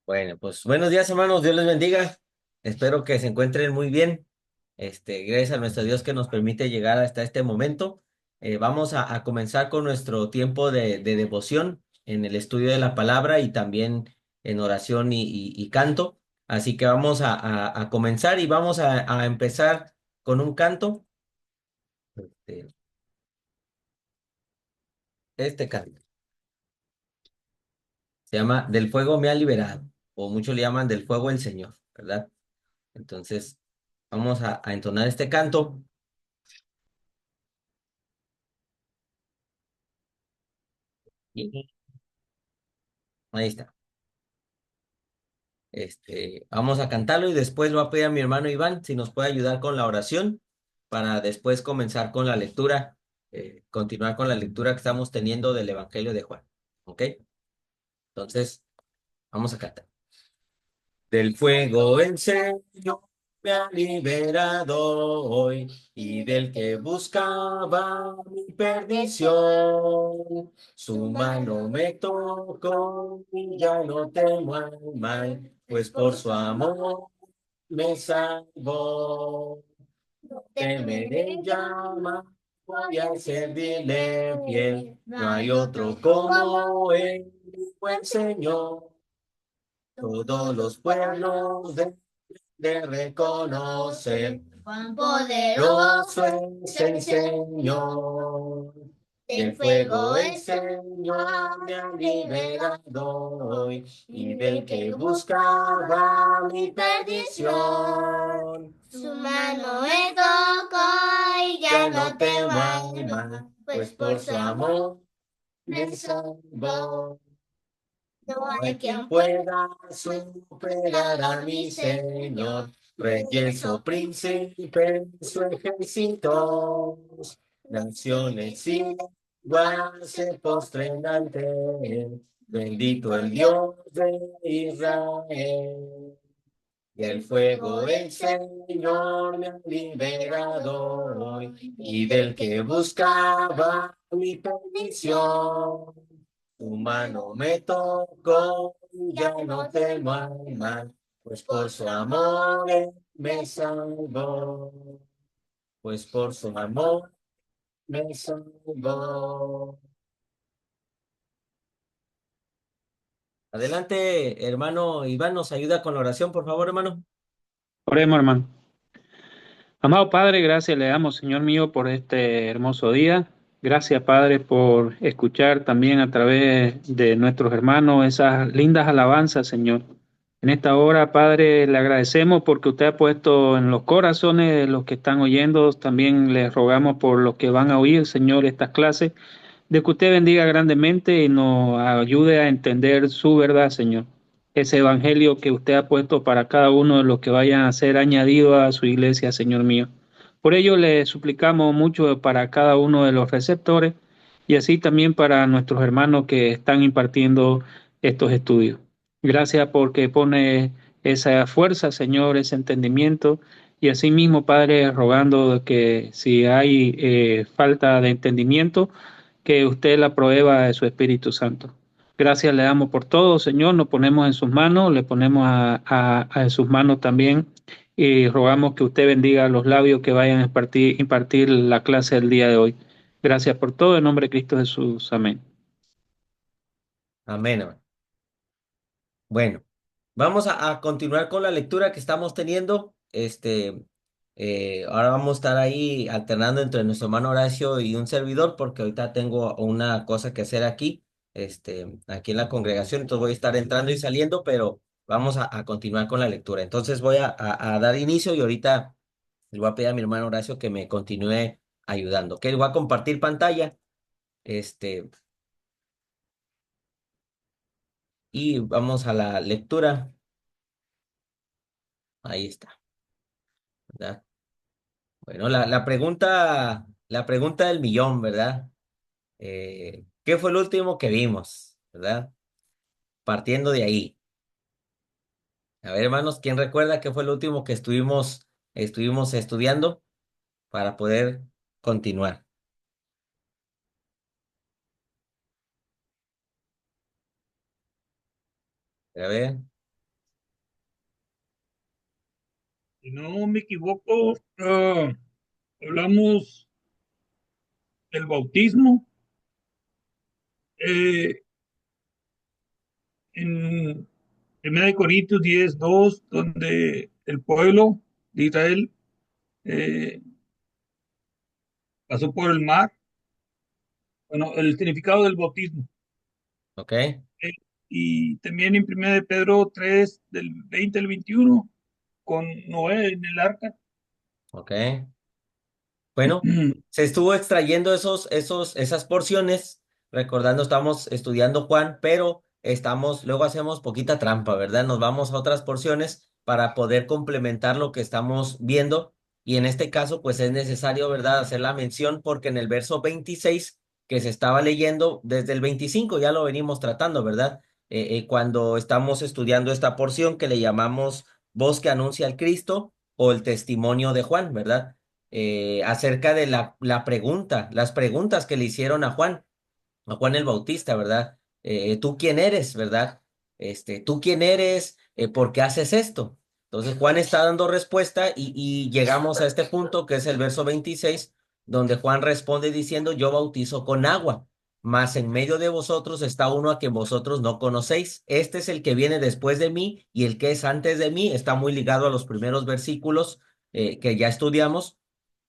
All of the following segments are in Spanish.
Bueno, pues buenos días, hermanos. Dios les bendiga. Espero que se encuentren muy bien. Gracias a nuestro Dios que nos permite llegar hasta este momento. Vamos a comenzar con nuestro tiempo de devoción en el estudio de la palabra y también en oración y canto. Así que vamos a comenzar y vamos a empezar con un canto. Este, este canto se llama Del fuego me ha liberado, o muchos le llaman Del fuego el Señor, ¿verdad? Entonces, vamos a entonar este canto. Y ahí está. Vamos a cantarlo y después lo voy a pedir a mi hermano Iván si nos puede ayudar con la oración para después comenzar con la lectura, continuar con la lectura que estamos teniendo del Evangelio de Juan. ¿Ok? Entonces, vamos a cantar. Del fuego el Señor me ha liberado hoy y del que buscaba mi perdición. Su mano me tocó y ya no temo al mal, pues por su amor me salvó. Temeré llama, voy a servirle fiel. No hay otro como él, mi buen Señor. Todos los pueblos de reconocer cuán poderoso es el Señor. Del fuego el Señor me ha liberado hoy y del que buscaba mi perdición. Su mano me tocó y ya no temo al mal, pues por su amor me salvó. No hay quien pueda superar a mi Señor, reyes o príncipes, su ejército, naciones igual se postren ante él. Bendito el Dios de Israel. Y el fuego del Señor me ha liberado hoy, y del que buscaba mi perdición. Tu mano me tocó y ya no temo al mal, pues por su amor él me salvó. Pues por su amor me salvó. Adelante, hermano Iván, nos ayuda con la oración, por favor, hermano. Oremos, hermano. Amado Padre, gracias le damos, Señor mío, por este hermoso día. Gracias, Padre, por escuchar también a través de nuestros hermanos esas lindas alabanzas, Señor. En esta hora, Padre, le agradecemos porque usted ha puesto en los corazones de los que están oyendo, también le rogamos por los que van a oír, Señor, estas clases, de que usted bendiga grandemente y nos ayude a entender su verdad, Señor. Ese evangelio que usted ha puesto para cada uno de los que vayan a ser añadidos a su iglesia, Señor mío. Por ello le suplicamos mucho para cada uno de los receptores y así también para nuestros hermanos que están impartiendo estos estudios. Gracias porque pone esa fuerza, Señor, ese entendimiento y asimismo, Padre, rogando que si hay falta de entendimiento, que usted la prueba de su Espíritu Santo. Gracias le damos por todo, Señor. Nos ponemos en sus manos, le ponemos en sus manos también y rogamos que usted bendiga los labios que vayan a impartir la clase del día de hoy. Gracias por todo, en nombre de Cristo Jesús. Amén. Amén, hermano. Bueno, vamos a continuar con la lectura que estamos teniendo. Ahora vamos a estar ahí alternando entre nuestro hermano Horacio y un servidor, porque ahorita tengo una cosa que hacer aquí, aquí en la congregación, entonces voy a estar entrando y saliendo, pero vamos a continuar con la lectura. Entonces voy a dar inicio y ahorita le voy a pedir a mi hermano Horacio que me continúe ayudando. Que le voy a compartir pantalla, este, y vamos a la lectura. Ahí está, ¿verdad? Bueno, la pregunta del millón, ¿verdad? ¿Qué fue el último que vimos, ¿verdad? Partiendo de ahí. A ver, hermanos, ¿quién recuerda qué fue el último que estuvimos estudiando para poder continuar? A ver. Si no me equivoco, hablamos del bautismo eh, en 1 Corintios 10:2, donde el pueblo de Israel eh, pasó por el mar. Bueno, el significado del bautismo. ¿Ok? Eh, y también en 1 Pedro 3, del 20 al 21, con Noé en el arca. ¿Ok? Bueno, se estuvo extrayendo esas porciones, recordando, estamos estudiando Juan, pero luego hacemos poquita trampa, ¿verdad? Nos vamos a otras porciones para poder complementar lo que estamos viendo. Y en este caso, pues es necesario, ¿verdad?, hacer la mención porque en el verso 26 que se estaba leyendo, desde el 25 ya lo venimos tratando, ¿verdad? Cuando estamos estudiando esta porción que le llamamos voz que anuncia al Cristo o el testimonio de Juan, ¿verdad? Acerca de las preguntas que le hicieron a Juan el Bautista, ¿verdad? ¿Tú quién eres, verdad? ¿Tú quién eres? ¿Por qué haces esto? Entonces Juan está dando respuesta y llegamos a este punto que es el verso 26, donde Juan responde diciendo, yo bautizo con agua, mas en medio de vosotros está uno a quien vosotros no conocéis. Este es el que viene después de mí y el que es antes de mí está muy ligado a los primeros versículos que ya estudiamos,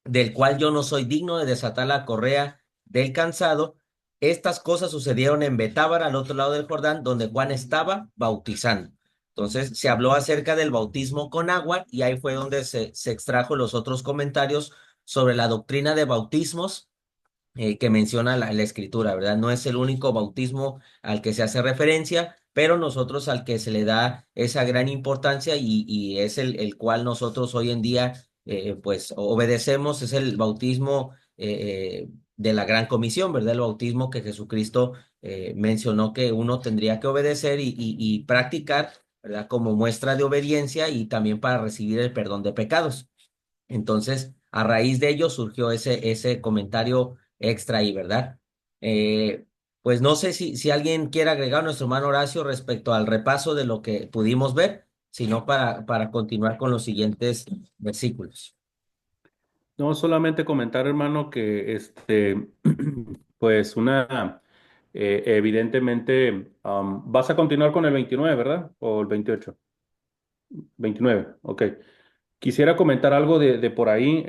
del cual yo no soy digno de desatar la correa del cansado. Estas cosas sucedieron en Betábara, al otro lado del Jordán, donde Juan estaba bautizando. Entonces se habló acerca del bautismo con agua y ahí fue donde se extrajo los otros comentarios sobre la doctrina de bautismos que menciona la escritura, ¿verdad? No es el único bautismo al que se hace referencia, pero nosotros al que se le da esa gran importancia y es el cual nosotros hoy en día pues obedecemos, es el bautismo de la Gran Comisión, ¿verdad? El bautismo que Jesucristo mencionó que uno tendría que obedecer y practicar, ¿verdad? Como muestra de obediencia y también para recibir el perdón de pecados. Entonces, a raíz de ello surgió ese comentario extra ahí, ¿verdad? Eh, pues no sé si alguien quiere agregar a nuestro hermano Horacio respecto al repaso de lo que pudimos ver, sino para continuar con los siguientes versículos. No, solamente comentar, hermano, que pues evidentemente, vas a continuar con el 29, ¿verdad? O el 28. 29, ok. Quisiera comentar algo de por ahí.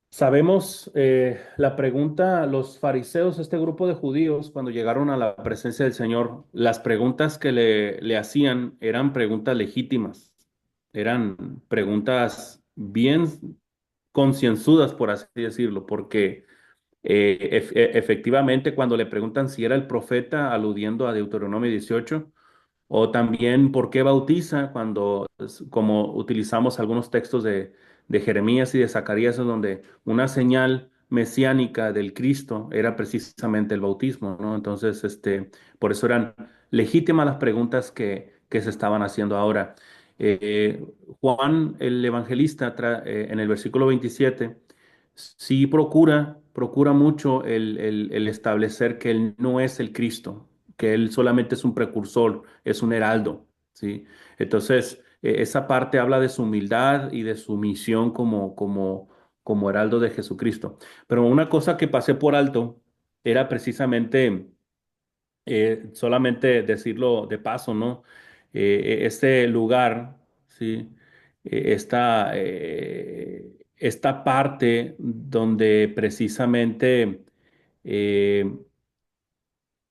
Sabemos la pregunta, los fariseos, este grupo de judíos, cuando llegaron a la presencia del Señor, las preguntas que le hacían eran preguntas legítimas, eran preguntas bien concienzudas, por así decirlo, porque efectivamente cuando le preguntan si era el profeta, aludiendo a Deuteronomio 18, o también por qué bautiza cuando, como utilizamos algunos textos de Jeremías y de Zacarías, en donde una señal mesiánica del Cristo era precisamente el bautismo, ¿no? Entonces, por eso eran legítimas las preguntas que se estaban haciendo ahora. Juan, el evangelista, en el versículo 27, sí procura mucho el establecer que él no es el Cristo, que él solamente es un precursor, es un heraldo, ¿sí? Entonces, esa parte habla de su humildad y de su misión como heraldo de Jesucristo. Pero una cosa que pasé por alto era precisamente, solamente decirlo de paso, ¿no? Este lugar, ¿sí? Esta parte donde precisamente eh,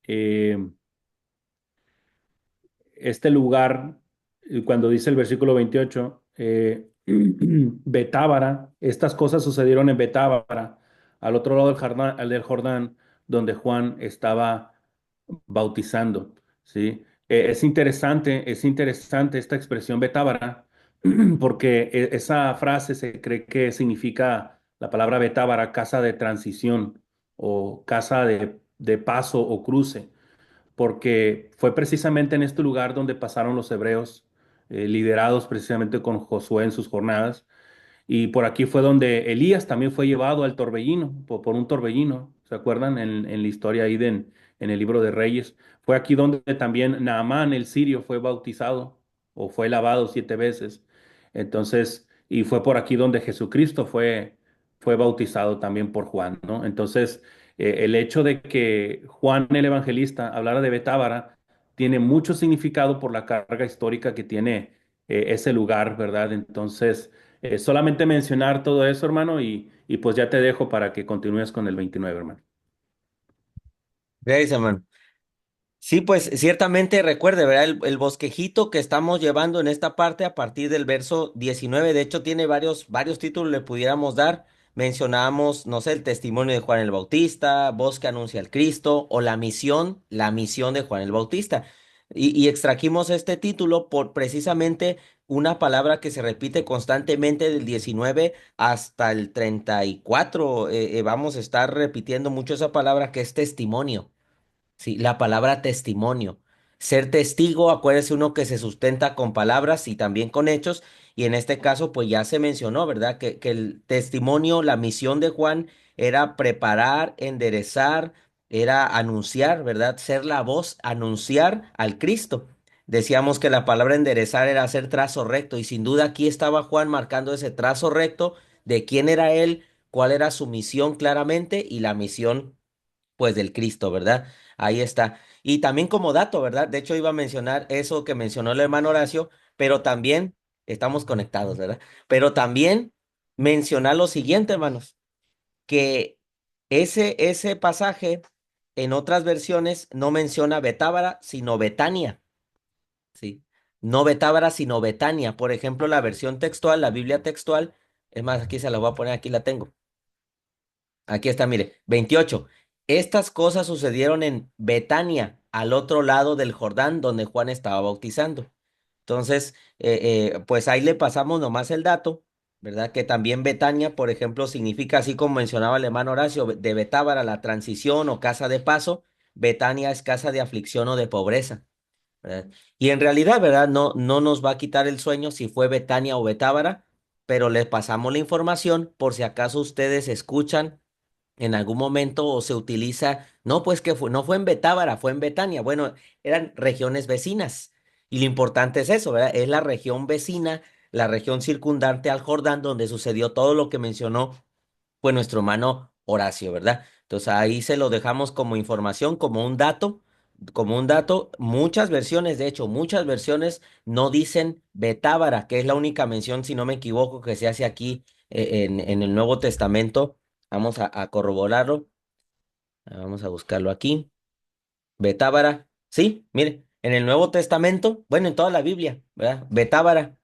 eh, este lugar, cuando dice el versículo 28, Betábara, estas cosas sucedieron en Betábara, al otro lado del Jordán, donde Juan estaba bautizando, ¿sí? Es interesante esta expresión Betábara, porque esa frase se cree que significa la palabra Betábara, casa de transición o casa de paso o cruce, porque fue precisamente en este lugar donde pasaron los hebreos, liderados precisamente con Josué en sus jornadas, y por aquí fue donde Elías también fue llevado al torbellino, por un torbellino, ¿se acuerdan? En la historia ahí en el libro de Reyes. Fue aquí donde también Naamán, el sirio, fue bautizado o fue lavado 7 veces. Entonces, y fue por aquí donde Jesucristo fue bautizado también por Juan, ¿no? Entonces, el hecho de que Juan el Evangelista hablara de Betábara tiene mucho significado por la carga histórica que tiene ese lugar, ¿verdad? Entonces, solamente mencionar todo eso, hermano, y pues ya te dejo para que continúes con el 29, hermano. Gracias, hermano. Sí, pues ciertamente recuerde, ¿verdad? El bosquejito que estamos llevando en esta parte a partir del verso 19, de hecho tiene varios títulos le pudiéramos dar. Mencionábamos, no sé, el testimonio de Juan el Bautista, voz que anuncia al Cristo o la misión de Juan el Bautista. Y extrajimos este título por precisamente una palabra que se repite constantemente del 19 hasta el 34. Vamos a estar repitiendo mucho esa palabra que es testimonio. Sí, la palabra testimonio. Ser testigo, acuérdese uno que se sustenta con palabras y también con hechos, y en este caso, pues ya se mencionó, ¿verdad? Que el testimonio, la misión de Juan era preparar, enderezar, era anunciar, ¿verdad? Ser la voz, anunciar al Cristo. Decíamos que la palabra enderezar era hacer trazo recto, y sin duda aquí estaba Juan marcando ese trazo recto de quién era él, cuál era su misión claramente, y la misión pues del Cristo, ¿verdad? Ahí está. Y también como dato, ¿verdad? De hecho iba a mencionar eso que mencionó el hermano Horacio, pero también estamos conectados, ¿verdad? Pero también mencionar lo siguiente, hermanos, que ese pasaje en otras versiones no menciona Betábara, sino Betania, ¿sí? No Betábara, sino Betania. Por ejemplo, la versión textual, la Biblia textual, es más, aquí se la voy a poner, aquí la tengo. Aquí está, mire, 28. Estas cosas sucedieron en Betania, al otro lado del Jordán, donde Juan estaba bautizando. Entonces, pues ahí le pasamos nomás el dato, ¿verdad? Que también Betania, por ejemplo, significa, así como mencionaba el hermano Horacio, de Betábara, la transición o casa de paso. Betania es casa de aflicción o de pobreza, ¿verdad? Y en realidad, ¿verdad? No nos va a quitar el sueño si fue Betania o Betábara, pero les pasamos la información por si acaso ustedes escuchan en algún momento o se utiliza, no, pues que no fue en Betábara, fue en Betania. Bueno, eran regiones vecinas. Y lo importante es eso, ¿verdad? Es la región vecina, la región circundante al Jordán, donde sucedió todo lo que mencionó, pues nuestro hermano Horacio, ¿verdad? Entonces ahí se lo dejamos como información, como un dato. Muchas versiones, de hecho, muchas versiones no dicen Betábara, que es la única mención, si no me equivoco, que se hace aquí en el Nuevo Testamento. Vamos a corroborarlo. Vamos a buscarlo aquí. Betábara. Sí, mire, en el Nuevo Testamento, bueno, en toda la Biblia, ¿verdad? Betábara.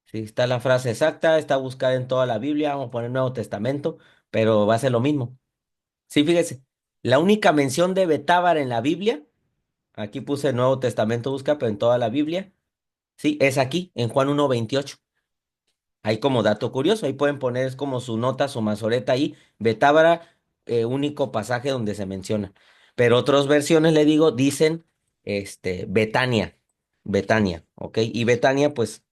Sí, está la frase exacta, está buscada en toda la Biblia. Vamos a poner Nuevo Testamento, pero va a ser lo mismo. Sí, fíjese, la única mención de Betábara en la Biblia, aquí puse el Nuevo Testamento, busca, pero en toda la Biblia, sí, es aquí, en Juan 1:28. Ahí como dato curioso, ahí pueden poner es como su nota, su mazoreta ahí, Betábara, único pasaje donde se menciona. Pero otras versiones, le digo, dicen Betania, Betania, ¿ok? Y Betania, pues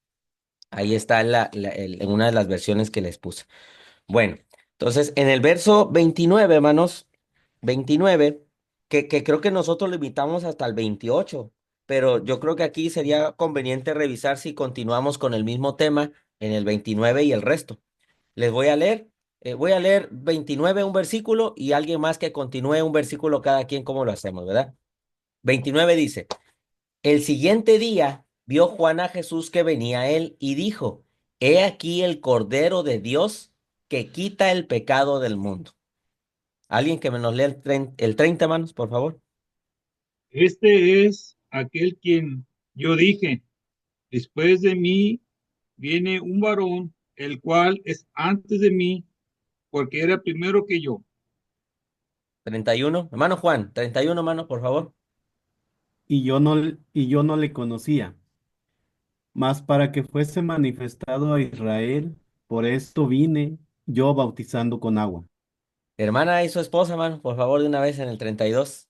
ahí está en una de las versiones que les puse. Bueno, entonces en el verso 29, hermanos, 29, que creo que nosotros limitamos hasta el 28, pero yo creo que aquí sería conveniente revisar si continuamos con el mismo tema en el 29 y el resto. Les voy a leer 29 un versículo y alguien más que continúe un versículo cada quien como lo hacemos, ¿verdad? 29 dice, el siguiente día vio Juan a Jesús que venía a él y dijo, He aquí el Cordero de Dios que quita el pecado del mundo. Alguien que me nos lea el 30, manos, por favor. Este es aquel quien yo dije, después de mí viene un varón, el cual es antes de mí, porque era primero que yo. 31, hermano Juan, 31, mano, por favor. Y yo no le conocía, mas para que fuese manifestado a Israel, por esto vine yo bautizando con agua. Hermana y su esposa, mano, por favor, de una vez en el 32.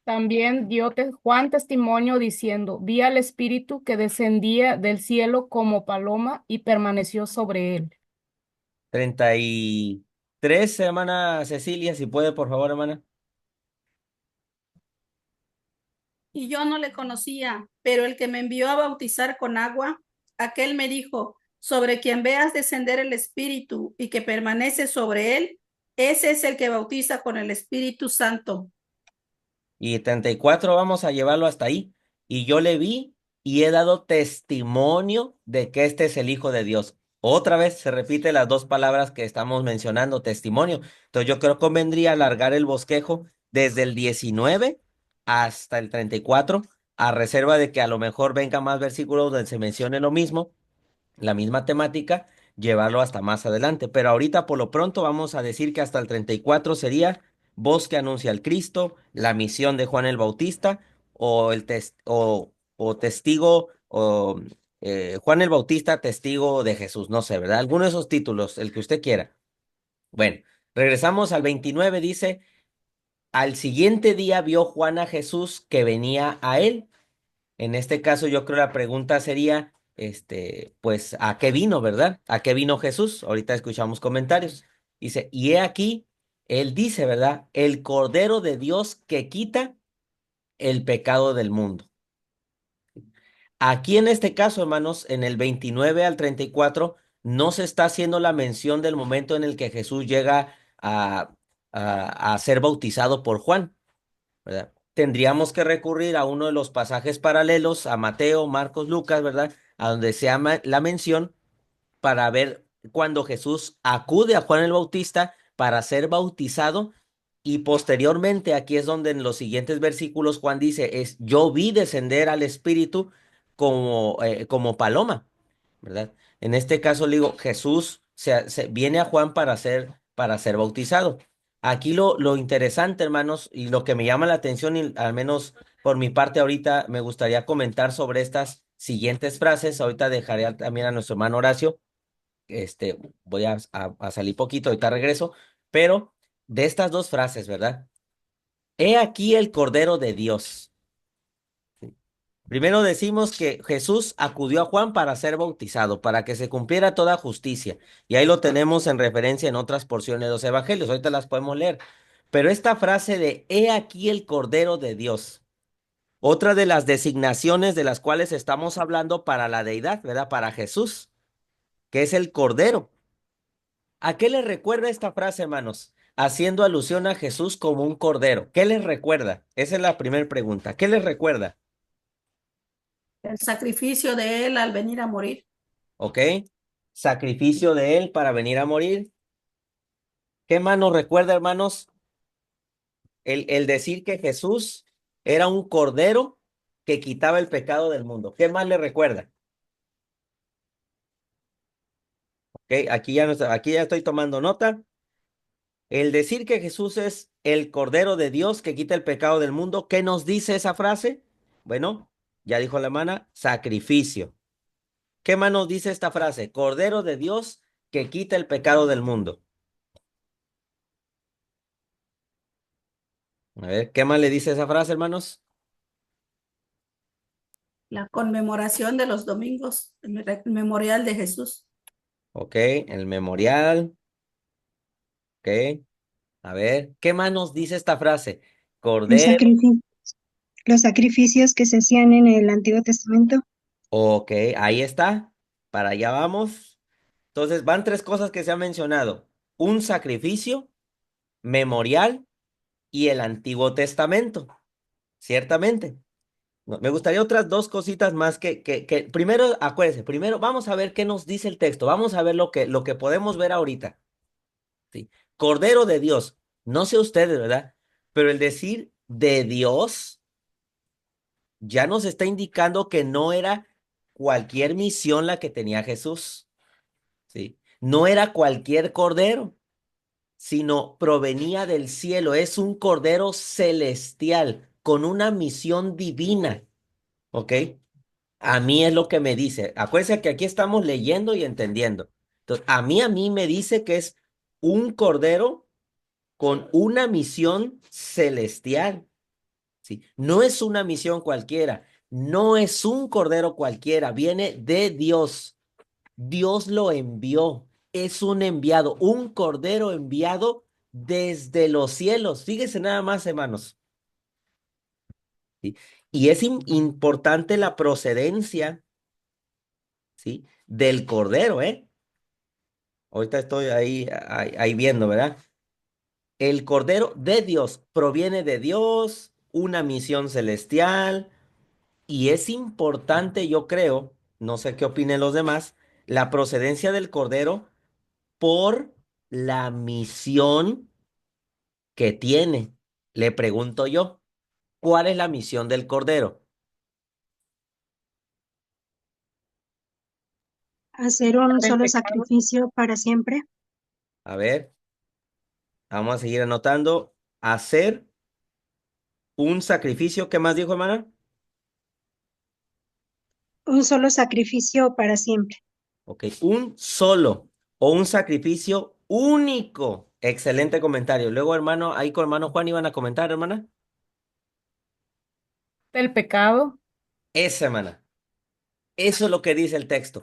También dio Juan testimonio diciendo, vi al Espíritu que descendía del cielo como paloma y permaneció sobre él. 33, hermana Cecilia, si puede, por favor, hermana. Y yo no le conocía, pero el que me envió a bautizar con agua, aquel me dijo, sobre quien veas descender el Espíritu y que permanece sobre él, ese es el que bautiza con el Espíritu Santo. Y 34 vamos a llevarlo hasta ahí. Y yo le vi y he dado testimonio de que este es el Hijo de Dios. Otra vez se repite las dos palabras que estamos mencionando, testimonio. Entonces yo creo que convendría alargar el bosquejo desde el 19 hasta el 34, a reserva de que a lo mejor venga más versículos donde se mencione lo mismo, la misma temática, llevarlo hasta más adelante. Pero ahorita por lo pronto vamos a decir que hasta el 34 sería voz que anuncia al Cristo, la misión de Juan el Bautista o testigo o Juan el Bautista, testigo de Jesús, no sé, ¿verdad? Alguno de esos títulos, el que usted quiera. Bueno, regresamos al 29, dice, al siguiente día vio Juan a Jesús que venía a él. En este caso, yo creo la pregunta sería, pues, ¿a qué vino, verdad? ¿A qué vino Jesús? Ahorita escuchamos comentarios. Dice, y he aquí, él dice, ¿verdad? El Cordero de Dios que quita el pecado del mundo. Aquí en este caso, hermanos, en el 29 al 34, no se está haciendo la mención del momento en el que Jesús llega a ser bautizado por Juan, ¿verdad? Tendríamos que recurrir a uno de los pasajes paralelos, a Mateo, Marcos, Lucas, ¿verdad? A donde se llama la mención para ver cuando Jesús acude a Juan el Bautista para ser bautizado y posteriormente aquí es donde en los siguientes versículos Juan dice, yo vi descender al Espíritu como paloma, ¿verdad? En este caso le digo, Jesús viene a Juan para ser bautizado. Aquí lo interesante, hermanos, y lo que me llama la atención, y al menos por mi parte ahorita me gustaría comentar sobre estas siguientes frases. Ahorita dejaré también a nuestro hermano Horacio. Voy a salir poquito, ahorita regreso, pero de estas dos frases, ¿verdad? He aquí el Cordero de Dios. Primero decimos que Jesús acudió a Juan para ser bautizado, para que se cumpliera toda justicia. Y ahí lo tenemos en referencia en otras porciones de los evangelios. Ahorita las podemos leer. Pero esta frase de he aquí el Cordero de Dios, otra de las designaciones de las cuales estamos hablando para la deidad, ¿verdad? Para Jesús, que es el Cordero. ¿A qué les recuerda esta frase, hermanos? Haciendo alusión a Jesús como un cordero. ¿Qué les recuerda? Esa es la primera pregunta. ¿Qué les recuerda? El sacrificio de él al venir a morir. ¿Ok? Sacrificio de él para venir a morir. ¿Qué más nos recuerda, hermanos? El decir que Jesús era un cordero que quitaba el pecado del mundo. ¿Qué más le recuerda? ¿Ok? Aquí ya estoy tomando nota. El decir que Jesús es el Cordero de Dios que quita el pecado del mundo, ¿qué nos dice esa frase? Bueno, ya dijo la hermana, sacrificio. ¿Qué más nos dice esta frase? Cordero de Dios que quita el pecado del mundo. A ver, ¿qué más le dice esa frase, hermanos? La conmemoración de los domingos, el memorial de Jesús. Ok, el memorial. Ok, a ver, ¿qué más nos dice esta frase? Los Cordero. sacrifi- los sacrificios que se hacían en el Antiguo Testamento. Ok, ahí está. Para allá vamos. Entonces, van tres cosas que se han mencionado. Un sacrificio, memorial y el Antiguo Testamento. Ciertamente. No, me gustaría otras dos cositas más primero, acuérdense, primero vamos a ver qué nos dice el texto. Vamos a ver lo que podemos ver ahorita. ¿Sí? Cordero de Dios. No sé ustedes, ¿verdad? Pero el decir de Dios ya nos está indicando que no era cualquier misión la que tenía Jesús, ¿sí? No era cualquier cordero, sino provenía del cielo. Es un cordero celestial con una misión divina, ¿ok? A mí es lo que me dice. Acuérdense que aquí estamos leyendo y entendiendo. Entonces, a mí me dice que es un cordero con una misión celestial. ¿Sí? No es una misión cualquiera, no es un cordero cualquiera, viene de Dios. Dios lo envió, es un enviado, un cordero enviado desde los cielos. Fíjense nada más, hermanos. ¿Sí? Y es importante la procedencia, ¿sí? Del Cordero, ¿eh? Ahorita estoy ahí viendo, ¿verdad? El Cordero de Dios proviene de Dios, una misión celestial, y es importante, yo creo, no sé qué opinen los demás, la procedencia del Cordero por la misión que tiene. Le pregunto yo, ¿cuál es la misión del Cordero? Hacer un El solo pecado. sacrificio para siempre. A ver, vamos a seguir anotando. Hacer un sacrificio. ¿Qué más dijo, hermana? Un solo sacrificio para siempre. Ok, un solo o un sacrificio único. Excelente comentario. Luego, hermano, ahí con hermano Juan iban a comentar, hermana. Del pecado. Esa, hermana. Eso es lo que dice el texto.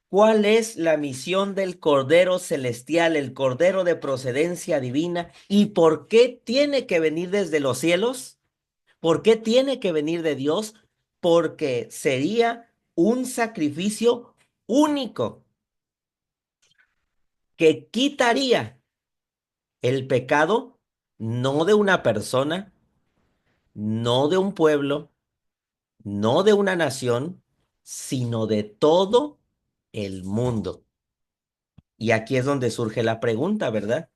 ¿Cuál es la misión del Cordero Celestial, el Cordero de procedencia divina? ¿Y por qué tiene que venir desde los cielos? ¿Por qué tiene que venir de Dios? Porque sería un sacrificio único que quitaría el pecado no de una persona, no de un pueblo, no de una nación, sino de todo el mundo. Y aquí es donde surge la pregunta, ¿verdad?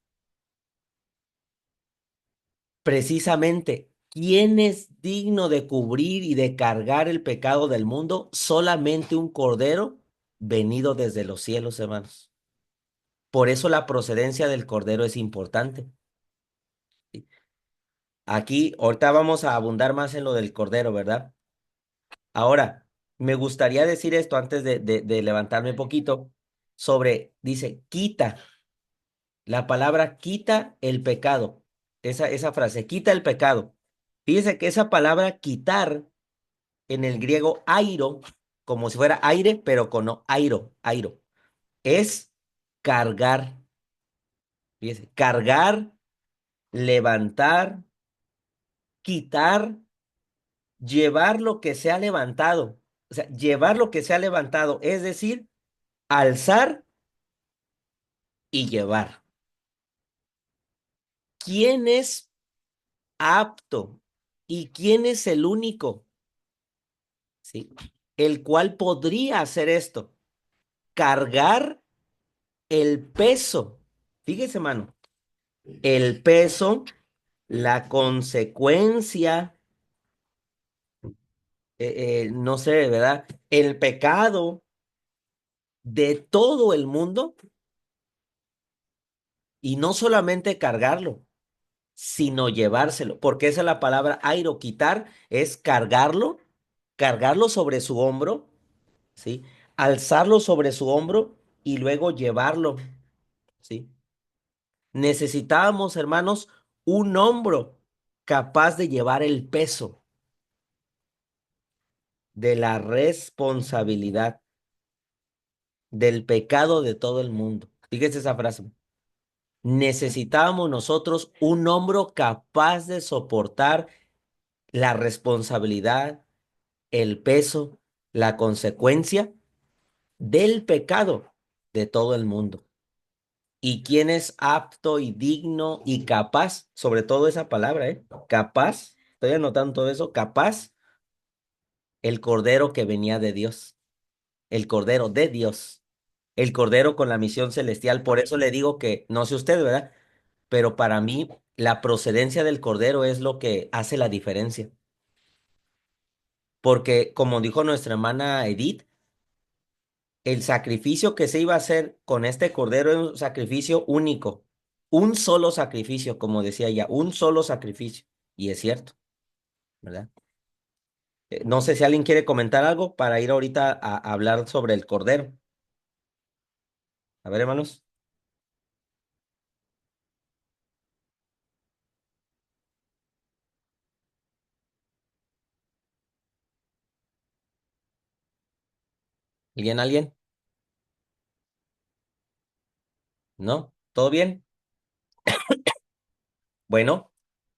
Precisamente, ¿quién es digno de cubrir y de cargar el pecado del mundo? Solamente un cordero venido desde los cielos, hermanos. Por eso la procedencia del cordero es importante. Aquí, ahorita vamos a abundar más en lo del cordero, ¿verdad? Ahora, me gustaría decir esto antes de levantarme un poquito sobre, dice, quita, la palabra quita el pecado. Esa frase, quita el pecado. Fíjese que esa palabra quitar en el griego airo, como si fuera aire, pero con no, airo, es cargar. Fíjese, cargar, levantar, quitar, llevar lo que se ha levantado. O sea, llevar lo que se ha levantado, es decir, alzar y llevar. ¿Quién es apto y quién es el único, ¿sí? El cual podría hacer esto? Cargar el peso. Fíjese, mano, el peso, la consecuencia, no sé, ¿verdad? El pecado de todo el mundo y no solamente cargarlo, sino llevárselo, porque esa es la palabra airo, quitar es cargarlo, cargarlo sobre su hombro, ¿sí? Alzarlo sobre su hombro y luego llevarlo, ¿sí? Necesitábamos, hermanos, un hombro capaz de llevar el peso de la responsabilidad del pecado de todo el mundo. Fíjese esa frase. Necesitábamos nosotros un hombro capaz de soportar la responsabilidad, el peso, la consecuencia del pecado de todo el mundo. ¿Y quién es apto y digno y capaz? Sobre todo esa palabra, ¿eh? Capaz, estoy anotando todo eso, capaz, el cordero que venía de Dios, el cordero de Dios, el cordero con la misión celestial. Por eso le digo que, no sé usted, ¿verdad? Pero para mí, la procedencia del cordero es lo que hace la diferencia. Porque, como dijo nuestra hermana Edith, el sacrificio que se iba a hacer con este cordero es un sacrificio único, un solo sacrificio, como decía ella, un solo sacrificio. Y es cierto, ¿verdad? No sé si alguien quiere comentar algo para ir ahorita a hablar sobre el cordero. A ver, hermanos. ¿Alguien, alguien? ¿No? ¿Todo bien? Bueno,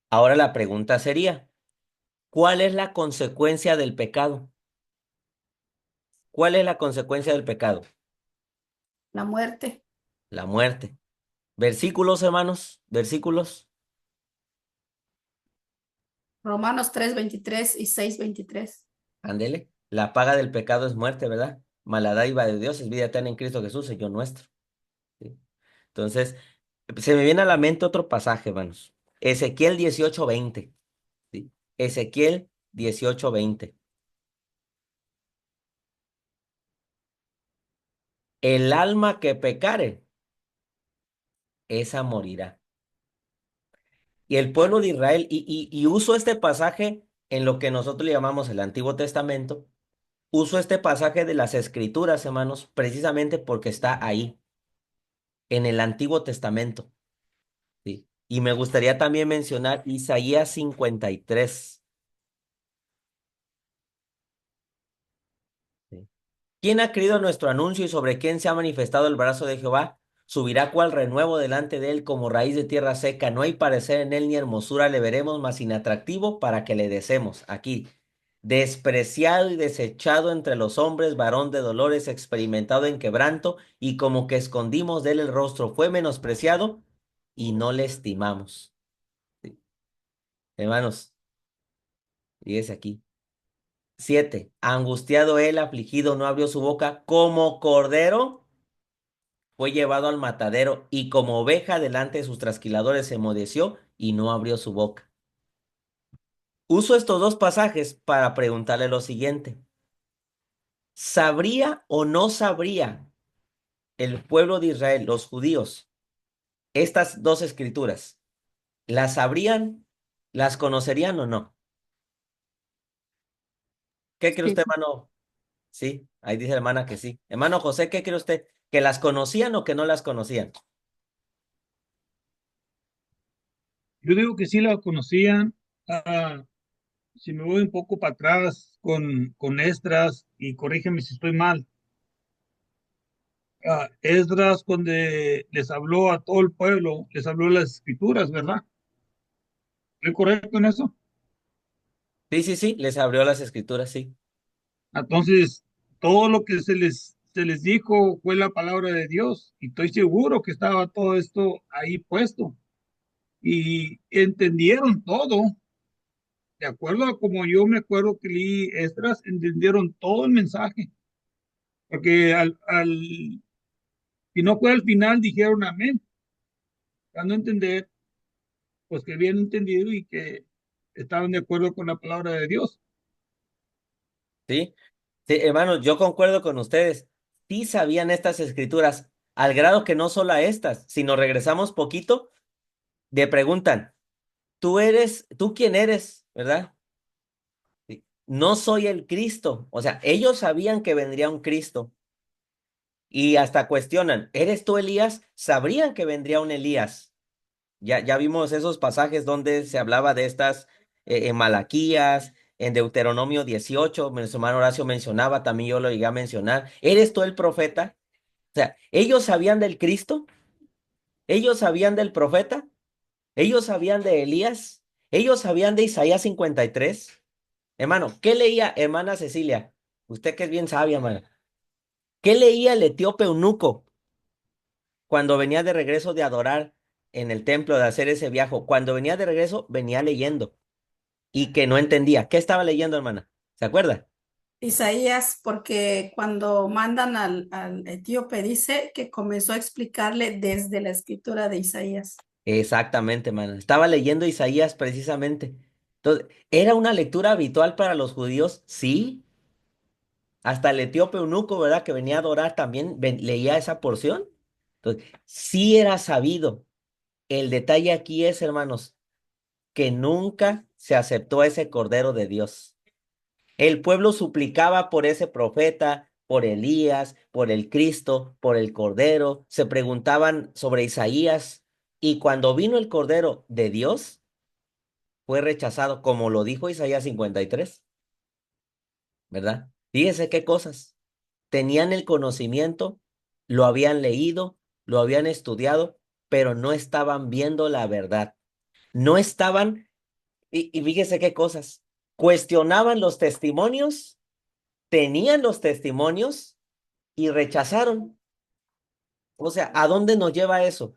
ahora la pregunta sería, ¿cuál es la consecuencia del pecado? ¿Cuál es la consecuencia del pecado? La muerte. La muerte. Versículos, hermanos, versículos. Romanos 3:23 y 6:23. Ándele. La paga del pecado es muerte, ¿verdad? Mas la dádiva de Dios es vida eterna en Cristo Jesús, Señor nuestro. ¿Sí? Entonces, se me viene a la mente otro pasaje, hermanos. Ezequiel 18:20. ¿Sí? Ezequiel 18:20. El alma que pecare, esa morirá. Y el pueblo de Israel, y uso este pasaje en lo que nosotros le llamamos el Antiguo Testamento, uso este pasaje de las Escrituras, hermanos, precisamente porque está ahí, en el Antiguo Testamento. ¿Sí? Y me gustaría también mencionar Isaías 53. ¿Sí? ¿Quién ha creído nuestro anuncio y sobre quién se ha manifestado el brazo de Jehová? Subirá cual renuevo delante de él como raíz de tierra seca. No hay parecer en él ni hermosura le veremos, mas inatractivo para que le deseemos. Aquí, despreciado y desechado entre los hombres, varón de dolores, experimentado en quebranto, y como que escondimos de él el rostro, fue menospreciado y no le estimamos. Sí. Hermanos, fíjese aquí. 7. Angustiado él, afligido, no abrió su boca, como cordero fue llevado al matadero, y como oveja delante de sus trasquiladores se enmudeció y no abrió su boca. Uso estos dos pasajes para preguntarle lo siguiente. ¿Sabría o no sabría el pueblo de Israel, los judíos, estas dos escrituras? ¿Las sabrían? ¿Las conocerían o no? ¿Qué cree Sí. usted, hermano? Sí, ahí dice la hermana que sí. Hermano José, ¿qué cree usted? ¿Que las conocían o que no las conocían? Yo digo que sí la conocían. Ah, si me voy un poco para atrás con Esdras, y corrígeme si estoy mal. Esdras, cuando les habló a todo el pueblo, les habló las escrituras, ¿verdad? ¿Estoy correcto en eso? Sí, sí, sí, les abrió las escrituras, sí. Entonces, todo lo que se les dijo fue la palabra de Dios, y estoy seguro que estaba todo esto ahí puesto. Y entendieron todo, de acuerdo a como yo me acuerdo que leí Esdras, entendieron todo el mensaje, porque si no fue al final, dijeron amén, dando a entender, pues que habían entendido y que estaban de acuerdo con la palabra de Dios. Sí, sí, hermanos, yo concuerdo con ustedes. Sí sabían estas escrituras, al grado que no solo a estas, sino regresamos poquito, le preguntan, ¿tú quién eres? ¿Verdad? Sí. No soy el Cristo. O sea, ellos sabían que vendría un Cristo y hasta cuestionan, ¿eres tú Elías? Sabrían que vendría un Elías. Ya vimos esos pasajes donde se hablaba de estas en Malaquías, en Deuteronomio 18, nuestro hermano Horacio mencionaba, también yo lo llegué a mencionar. ¿Eres tú el profeta? O sea, ellos sabían del Cristo, ellos sabían del profeta, ellos sabían de Elías, ellos sabían de Isaías 53. Hermano, ¿qué leía hermana Cecilia? Usted que es bien sabia, hermana. ¿Qué leía el etíope eunuco cuando venía de regreso de adorar en el templo, de hacer ese viaje? Cuando venía de regreso, venía leyendo y que no entendía. ¿Qué estaba leyendo, hermana? ¿Se acuerda? Isaías, porque cuando mandan al etíope, dice que comenzó a explicarle desde la escritura de Isaías. Exactamente, hermana. Estaba leyendo Isaías precisamente. Entonces, ¿era una lectura habitual para los judíos? Sí. Hasta el etíope eunuco, ¿verdad? Que venía a adorar también leía esa porción. Entonces, sí era sabido. El detalle aquí es, hermanos, que nunca se aceptó a ese Cordero de Dios. El pueblo suplicaba por ese profeta, por Elías, por el Cristo, por el Cordero. Se preguntaban sobre Isaías. Y cuando vino el Cordero de Dios, fue rechazado, como lo dijo Isaías 53, ¿verdad? Fíjese qué cosas. Tenían el conocimiento, lo habían leído, lo habían estudiado, pero no estaban viendo la verdad. No estaban, y fíjese qué cosas. Cuestionaban los testimonios tenían los testimonios y rechazaron. O sea, ¿a dónde nos lleva eso?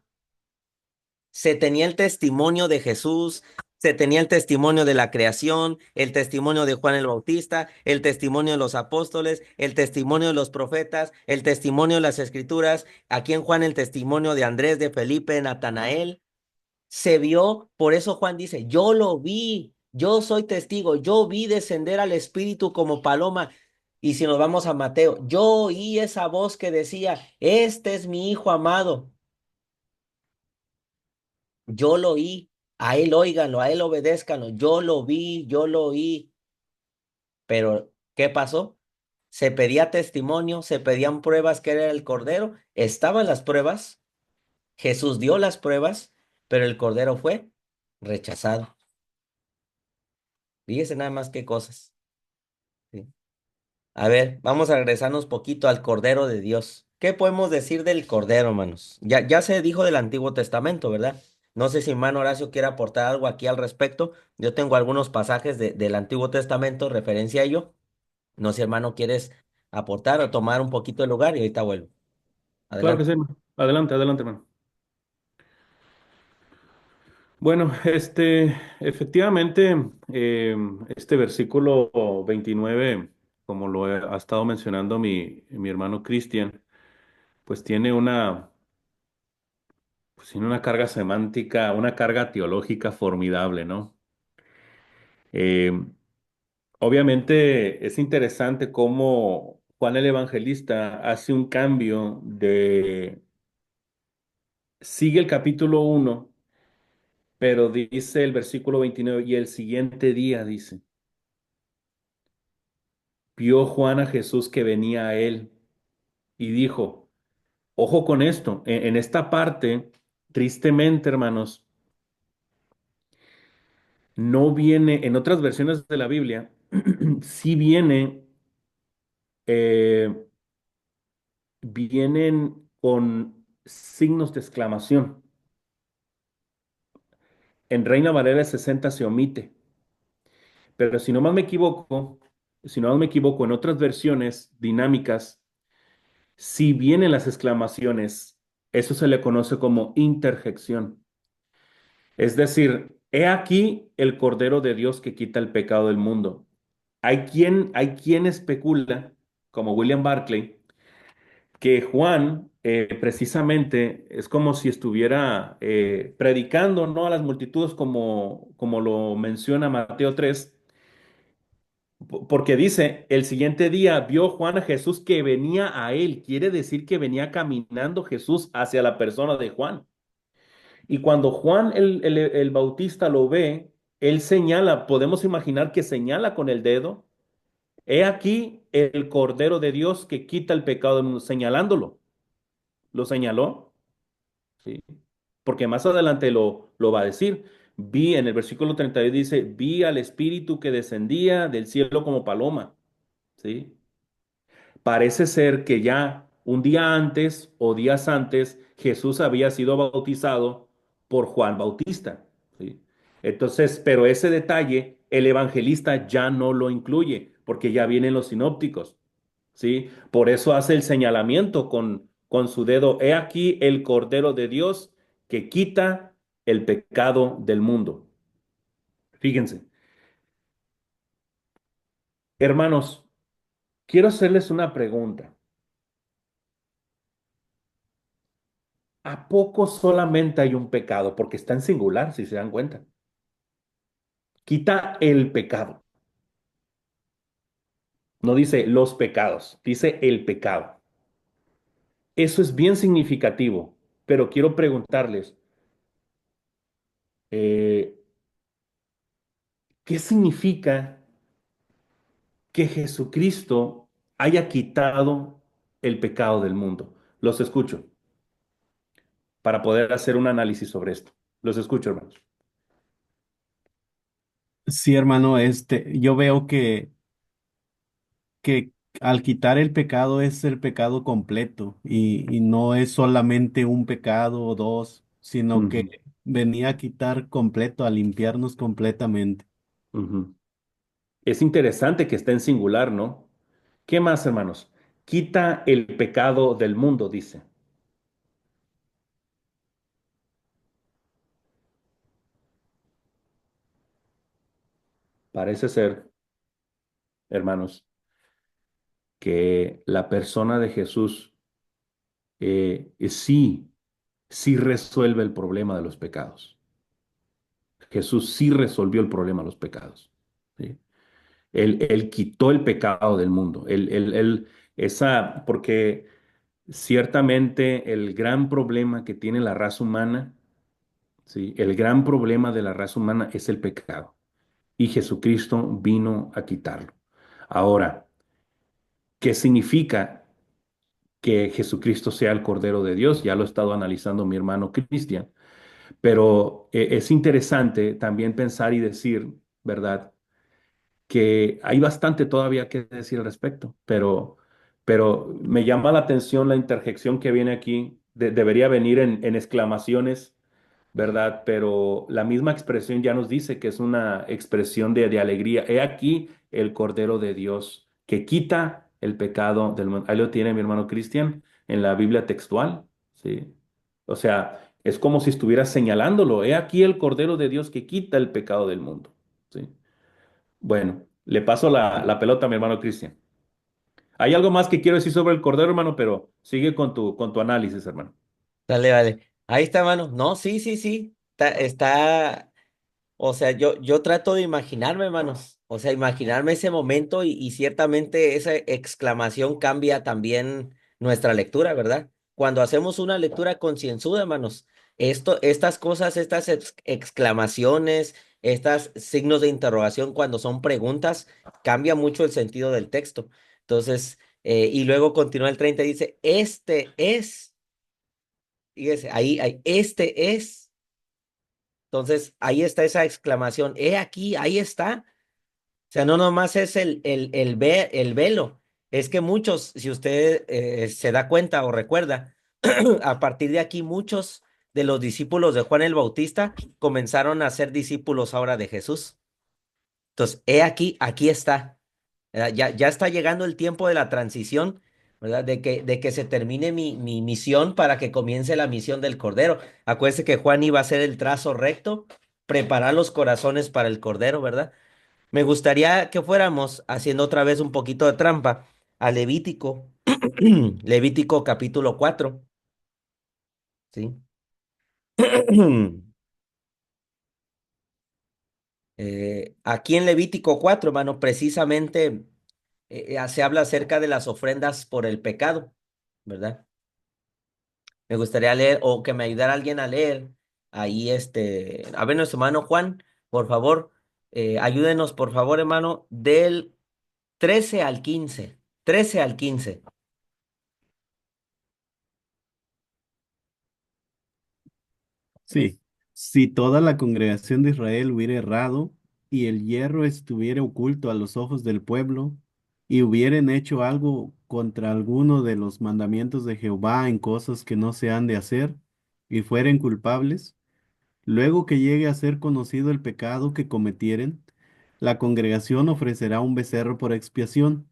Se tenía el testimonio de Jesús, se tenía el testimonio de la creación, el testimonio de Juan el Bautista, el testimonio de los apóstoles, el testimonio de los profetas, el testimonio de las escrituras, aquí en Juan el testimonio de Andrés, de Felipe, de Natanael. Se vio, por eso Juan dice, yo lo vi, yo soy testigo, yo vi descender al Espíritu como paloma. Y si nos vamos a Mateo, yo oí esa voz que decía, este es mi hijo amado. Yo lo oí, a él óiganlo, a él obedézcanlo, yo lo vi, yo lo oí. Pero, ¿qué pasó? Se pedía testimonio, se pedían pruebas que era el Cordero, estaban las pruebas, Jesús dio las pruebas, pero el Cordero fue rechazado. Fíjese nada más qué cosas. ¿Sí? A ver, vamos a regresarnos poquito al Cordero de Dios. ¿Qué podemos decir del Cordero, hermanos? Ya se dijo del Antiguo Testamento, ¿verdad? No sé si hermano Horacio quiere aportar algo aquí al respecto. Yo tengo algunos pasajes del Antiguo Testamento, referencia a ello. No sé, si hermano, quieres aportar o tomar un poquito de lugar y ahorita vuelvo. Claro que Adelante. sí, hermano. Adelante, adelante, hermano. Bueno, efectivamente, este versículo 29, como ha estado mencionando mi hermano Cristian, pues tiene una carga semántica, una carga teológica formidable, ¿no? Eh, Obviamente es interesante cómo Juan el Evangelista hace un cambio sigue el capítulo 1, pero dice el versículo 29 y el siguiente día dice, vio Juan a Jesús que venía a él y dijo, ojo con esto, en esta parte, tristemente, hermanos, no viene, en otras versiones de la Biblia, sí eh, vienen con signos de exclamación. En Reina Valera 60 se omite, pero si no más me equivoco, en otras versiones dinámicas, si vienen las exclamaciones, eso se le conoce como interjección. Es decir, he aquí el Cordero de Dios que quita el pecado del mundo. Hay quien especula, como William Barclay, que Juan precisamente es como si estuviera predicando, ¿no?, a las multitudes como lo menciona Mateo 3, porque dice, el siguiente día vio Juan a Jesús que venía a él, quiere decir que venía caminando Jesús hacia la persona de Juan. Y cuando Juan el Bautista lo ve, él señala, podemos imaginar que señala con el dedo, he aquí el Cordero de Dios que quita el pecado del mundo, señalándolo. Lo señaló, ¿sí? Porque más adelante lo va a decir. Vi, en el versículo 32 dice, vi al Espíritu que descendía del cielo como paloma, ¿sí? Parece ser que ya un día antes o días antes Jesús había sido bautizado por Juan Bautista, ¿sí? Entonces, pero ese detalle el evangelista ya no lo incluye porque ya vienen los sinópticos, ¿sí? Por eso hace el señalamiento con su dedo, he aquí el Cordero de Dios que quita el pecado del mundo. Fíjense, hermanos, quiero hacerles una pregunta. ¿A poco solamente hay un pecado? Porque está en singular, si se dan cuenta. Quita el pecado. No dice los pecados, dice el pecado. Eso es bien significativo, pero quiero preguntarles, eh, ¿qué significa que Jesucristo haya quitado el pecado del mundo? Los escucho para poder hacer un análisis sobre esto. Los escucho, hermanos. Sí, hermano, yo veo que al quitar el pecado es el pecado completo y no es solamente un pecado o dos, sino que Ujú, venía a quitar completo, a limpiarnos completamente. ujú. Es interesante que esté en singular, ¿no? ¿Qué más, hermanos? Quita el pecado del mundo, dice. Parece ser, hermanos, que la persona de Jesús sí resuelve el problema de los pecados. Jesús sí resolvió el problema de los pecados. ¿Sí? Él quitó el pecado del mundo. Porque ciertamente el gran problema que tiene la raza humana, ¿sí? El gran problema de la raza humana es el pecado. Y Jesucristo vino a quitarlo. Ahora, ¿qué significa que Jesucristo sea el Cordero de Dios? Ya lo ha estado analizando mi hermano Cristian, pero es interesante también pensar y decir, ¿verdad? Que hay bastante todavía que decir al respecto, pero me llama la atención la interjección que viene aquí. Debería venir en exclamaciones, ¿verdad? Pero la misma expresión ya nos dice que es una expresión de alegría. He aquí el Cordero de Dios que quita el pecado del mundo. Ahí lo tiene mi hermano Cristian en la Biblia textual, ¿sí? O sea, es como si estuviera señalándolo. He aquí el Cordero de Dios que quita el pecado del mundo, ¿sí? Bueno, le paso la pelota a mi hermano Cristian. Hay algo más que quiero decir sobre el Cordero, hermano, pero sigue con tu análisis, hermano. Dale, vale. Ahí está, mano. No, sí, sí, sí. O sea, yo trato de imaginarme, hermanos. O sea, imaginarme ese momento y ciertamente esa exclamación cambia también nuestra lectura, ¿verdad? Cuando hacemos una lectura concienzuda, hermanos, estas cosas, estas exclamaciones, estos signos de interrogación cuando son preguntas, cambia mucho el sentido del texto. Entonces, y luego continúa el 30 y dice, fíjese, este es. Entonces, ahí está esa exclamación, he aquí, ahí está. O sea, no nomás es el velo, es que muchos, si usted se da cuenta o recuerda, a partir de aquí muchos de los discípulos de Juan el Bautista comenzaron a ser discípulos ahora de Jesús. Entonces, he aquí, aquí está. ¿Verdad? Ya está llegando el tiempo de la transición, ¿verdad? De que se termine mi misión para que comience la misión del Cordero. Acuérdense que Juan iba a hacer el trazo recto, preparar los corazones para el Cordero, ¿verdad? Me gustaría que fuéramos haciendo otra vez un poquito de trampa a Levítico, Levítico capítulo 4, ¿sí? Aquí en Levítico 4, hermano, precisamente se habla acerca de las ofrendas por el pecado, ¿verdad? Me gustaría leer o que me ayudara alguien a leer ahí a ver, nuestro hermano Juan, por favor, ayúdenos, por favor, hermano, del 13 al 15, 13 al 15. Sí, si toda la congregación de Israel hubiera errado y el hierro estuviera oculto a los ojos del pueblo y hubieran hecho algo contra alguno de los mandamientos de Jehová en cosas que no se han de hacer y fueren culpables, luego que llegue a ser conocido el pecado que cometieren, la congregación ofrecerá un becerro por expiación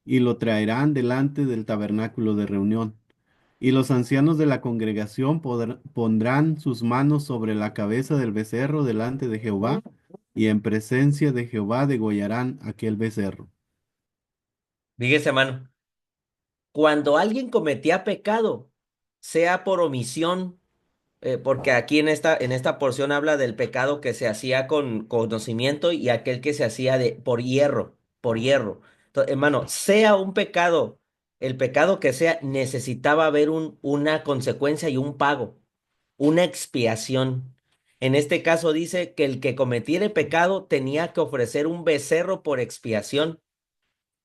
y lo traerán delante del tabernáculo de reunión. Y los ancianos de la congregación pondrán sus manos sobre la cabeza del becerro delante de Jehová, y en presencia de Jehová degollarán aquel becerro. Fíjese, hermano, cuando alguien cometía pecado, sea por omisión, porque aquí en esta porción habla del pecado que se hacía con conocimiento y aquel que se hacía por hierro, por hierro. Entonces, hermano, sea un pecado, el pecado que sea, necesitaba haber una consecuencia y un pago, una expiación. En este caso dice que el que cometiere pecado tenía que ofrecer un becerro por expiación.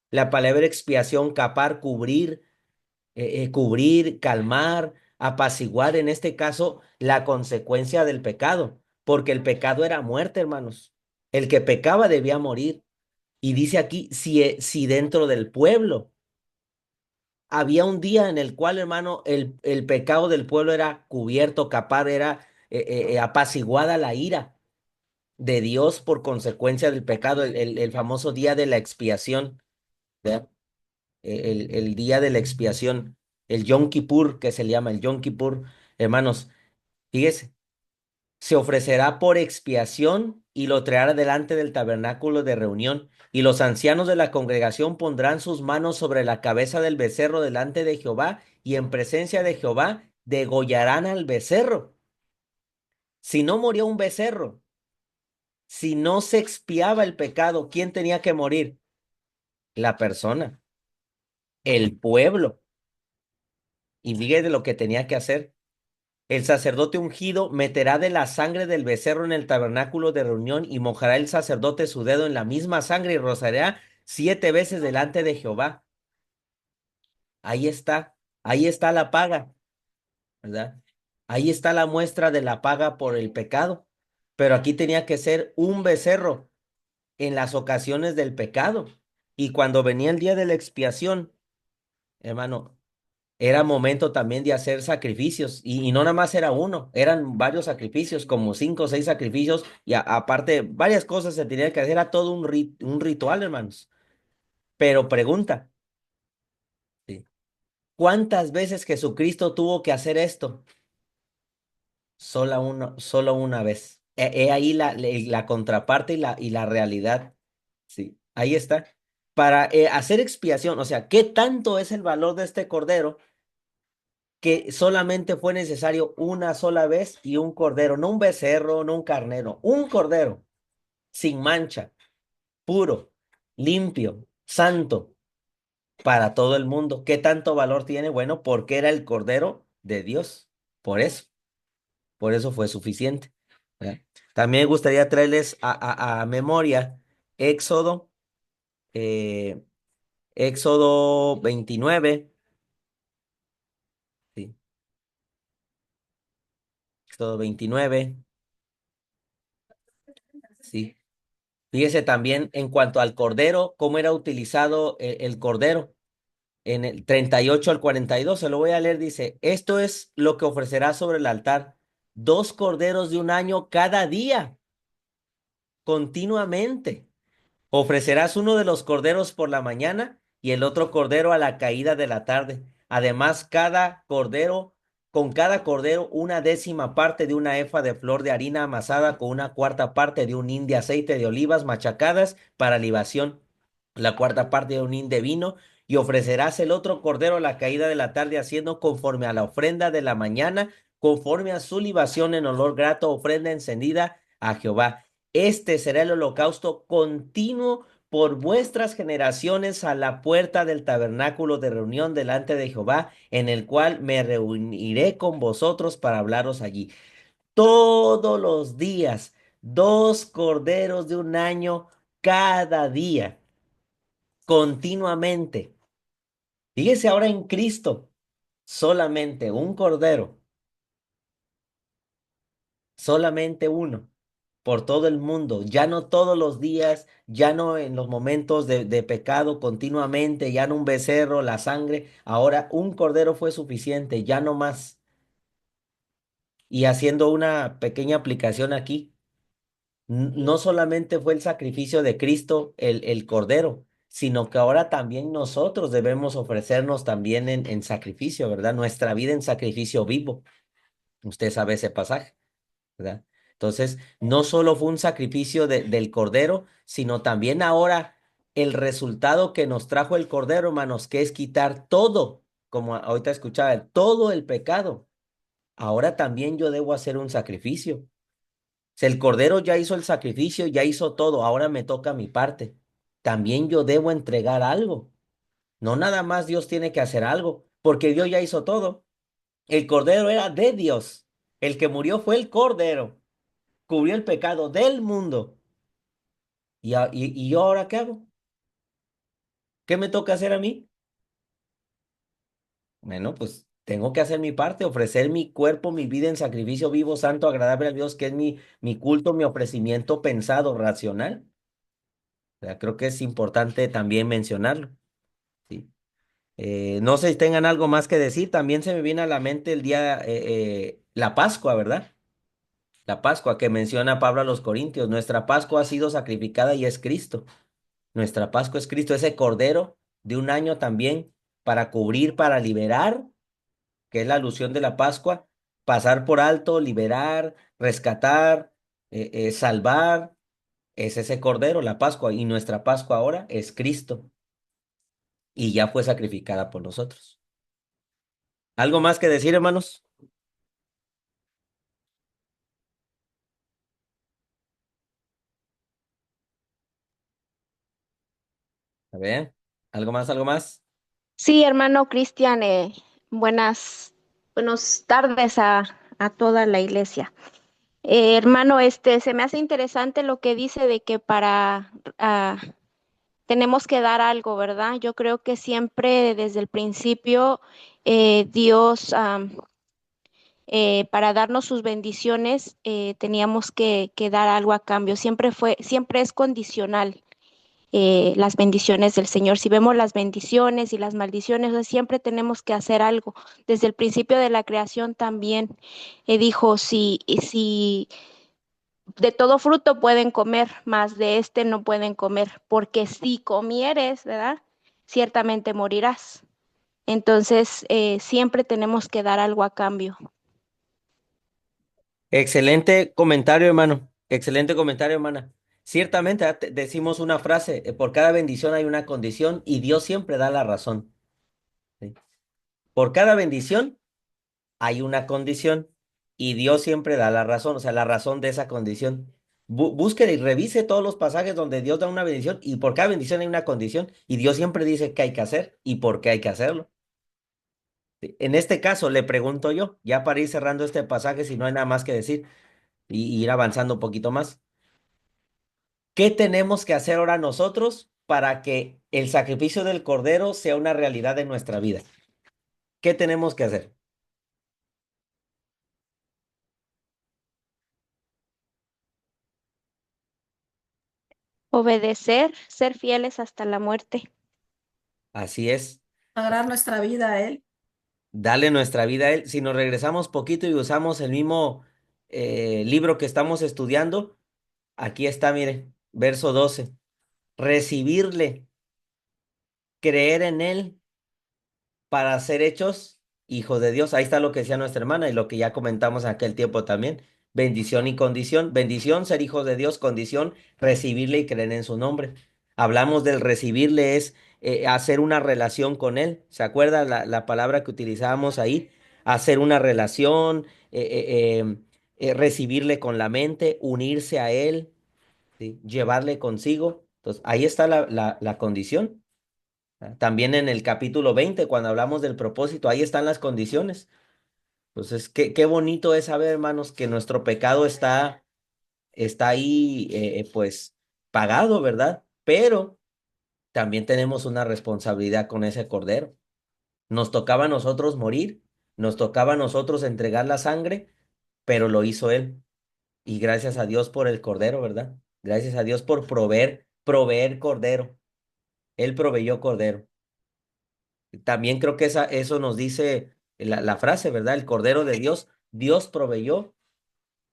La palabra expiación, capar, cubrir, calmar, apaciguar, en este caso, la consecuencia del pecado, porque el pecado era muerte, hermanos. El que pecaba debía morir. Y dice aquí, si dentro del pueblo había un día en el cual, hermano, el pecado del pueblo era cubierto, capar, era apaciguada la ira de Dios por consecuencia del pecado, el famoso día de la expiación, ¿verdad? el día de la expiación, el Yom Kippur, que se le llama el Yom Kippur, hermanos, fíjese, se ofrecerá por expiación y lo traerá delante del tabernáculo de reunión, y los ancianos de la congregación pondrán sus manos sobre la cabeza del becerro delante de Jehová, y en presencia de Jehová degollarán al becerro. Si no murió un becerro, si no se expiaba el pecado, ¿quién tenía que morir? La persona, el pueblo. Y fíjate lo que tenía que hacer. El sacerdote ungido meterá de la sangre del becerro en el tabernáculo de reunión, y mojará el sacerdote su dedo en la misma sangre y rociará 7 veces delante de Jehová. Ahí está la paga, ¿verdad? Ahí está la muestra de la paga por el pecado. Pero aquí tenía que ser un becerro en las ocasiones del pecado. Y cuando venía el día de la expiación, hermano, era momento también de hacer sacrificios, y no nada más era uno, eran varios sacrificios, como 5 o 6 sacrificios, y aparte varias cosas se tenía que hacer, era todo un ritual, hermanos. Pero pregunta, ¿sí? ¿Cuántas veces Jesucristo tuvo que hacer esto? Solo una vez. He ahí la contraparte y la realidad. Sí, ahí está. Para hacer expiación, o sea, ¿qué tanto es el valor de este cordero? Que solamente fue necesario una sola vez, y un cordero, no un becerro, no un carnero, un cordero sin mancha, puro, limpio, santo, para todo el mundo. ¿Qué tanto valor tiene? Bueno, porque era el cordero de Dios. Por eso, por eso fue suficiente. ¿Verdad? También me gustaría traerles a memoria Éxodo, eh, Éxodo 29, sí, Éxodo 29, sí. Fíjese también en cuanto al cordero, cómo era utilizado el cordero. En el 38 al 42, se lo voy a leer, dice: esto es lo que ofrecerá sobre el altar: 2 corderos de un año cada día, continuamente. Ofrecerás uno de los corderos por la mañana y el otro cordero a la caída de la tarde. Además, con cada cordero, 1/10 parte de una efa de flor de harina amasada con 1/4 parte de un hin de aceite de olivas machacadas para libación, la 1/4 parte de un hin de vino. Y ofrecerás el otro cordero a la caída de la tarde, haciendo conforme a la ofrenda de la mañana, conforme a su libación en olor grato, ofrenda encendida a Jehová. Este será el holocausto continuo por vuestras generaciones a la puerta del tabernáculo de reunión delante de Jehová, en el cual me reuniré con vosotros para hablaros allí. Todos los días, 2 corderos de un año cada día, continuamente. Fíjese ahora en Cristo, solamente un cordero, solamente uno, por todo el mundo, ya no todos los días, ya no en los momentos de pecado continuamente, ya no un becerro, la sangre, ahora un cordero fue suficiente, ya no más. Y haciendo una pequeña aplicación aquí, no solamente fue el sacrificio de Cristo el cordero, sino que ahora también nosotros debemos ofrecernos también en sacrificio, ¿verdad? Nuestra vida en sacrificio vivo. Usted sabe ese pasaje, ¿verdad? Entonces, no solo fue un sacrificio del cordero, sino también ahora el resultado que nos trajo el cordero, hermanos, que es quitar todo, como ahorita escuchaba, todo el pecado. Ahora también yo debo hacer un sacrificio. Si el cordero ya hizo el sacrificio, ya hizo todo, ahora me toca mi parte. También yo debo entregar algo. No nada más Dios tiene que hacer algo, porque Dios ya hizo todo. El cordero era de Dios. El que murió fue el cordero. Cubrió el pecado del mundo. ¿Y yo ahora qué hago? ¿Qué me toca hacer a mí? Bueno, pues tengo que hacer mi parte, ofrecer mi cuerpo, mi vida en sacrificio vivo, santo, agradable a Dios, que es mi culto, mi ofrecimiento pensado, racional. O sea, creo que es importante también mencionarlo. ¿Sí? No sé si tengan algo más que decir. También se me viene a la mente el día, la Pascua, ¿verdad? La Pascua que menciona Pablo a los Corintios. Nuestra Pascua ha sido sacrificada y es Cristo. Nuestra Pascua es Cristo, ese cordero de un año también para cubrir, para liberar, que es la alusión de la Pascua, pasar por alto, liberar, rescatar, salvar, es ese cordero, la Pascua, y nuestra Pascua ahora es Cristo, y ya fue sacrificada por nosotros. ¿Algo más que decir, hermanos? A ver, ¿algo más, algo más? Sí, hermano Cristian, buenas tardes a toda la iglesia. Hermano, se me hace interesante lo que dice de que tenemos que dar algo, ¿verdad? Yo creo que siempre desde el principio Dios, para darnos sus bendiciones, teníamos que dar algo a cambio. Siempre es condicional las bendiciones del Señor. Si vemos las bendiciones y las maldiciones, pues, siempre tenemos que hacer algo. Desde el principio de la creación también dijo, si de todo fruto pueden comer, mas de este no pueden comer, porque si comieres, ¿verdad? Ciertamente morirás. Entonces, siempre tenemos que dar algo a cambio. Excelente comentario, hermano. Excelente comentario, hermana. Ciertamente decimos una frase, por cada bendición hay una condición y Dios siempre da la razón. ¿Sí? Por cada bendición hay una condición y Dios siempre da la razón, o sea, la razón de esa condición. Busque y revise todos los pasajes donde Dios da una bendición y por cada bendición hay una condición y Dios siempre dice qué hay que hacer y por qué hay que hacerlo. ¿Sí? En este caso, le pregunto yo, ya para ir cerrando este pasaje, si no hay nada más que decir y ir avanzando un poquito más. ¿Qué tenemos que hacer ahora nosotros para que el sacrificio del Cordero sea una realidad en nuestra vida? ¿Qué tenemos que hacer? Obedecer, ser fieles hasta la muerte. Así es, Pagrar nuestra vida a Él. darle nuestra vida a Él. Si nos regresamos poquito y usamos el mismo libro que estamos estudiando, aquí está, mire, verso 12. Recibirle, creer en Él para ser hechos hijos de Dios. Ahí está lo que decía nuestra hermana y lo que ya comentamos en aquel tiempo también. Bendición y condición. Bendición, ser hijos de Dios. Condición, recibirle y creer en su nombre. Hablamos del recibirle es hacer una relación con Él. ¿Se acuerda la palabra que utilizábamos ahí? Hacer una relación, recibirle con la mente, unirse a Él, ¿sí? Llevarle consigo. Entonces, ahí está la condición. También en el capítulo 20 cuando hablamos del propósito, ahí están las condiciones. Entonces, qué bonito es saber, hermanos, que nuestro pecado está ahí, pues, pagado, ¿verdad? Pero también tenemos una responsabilidad con ese cordero. Nos tocaba a nosotros morir, nos tocaba a nosotros entregar la sangre, pero lo hizo Él. Y gracias a Dios por el cordero, ¿verdad? Gracias a Dios por proveer cordero. Él proveyó cordero. También creo que eso nos dice la frase, ¿verdad? El Cordero de Dios. Dios proveyó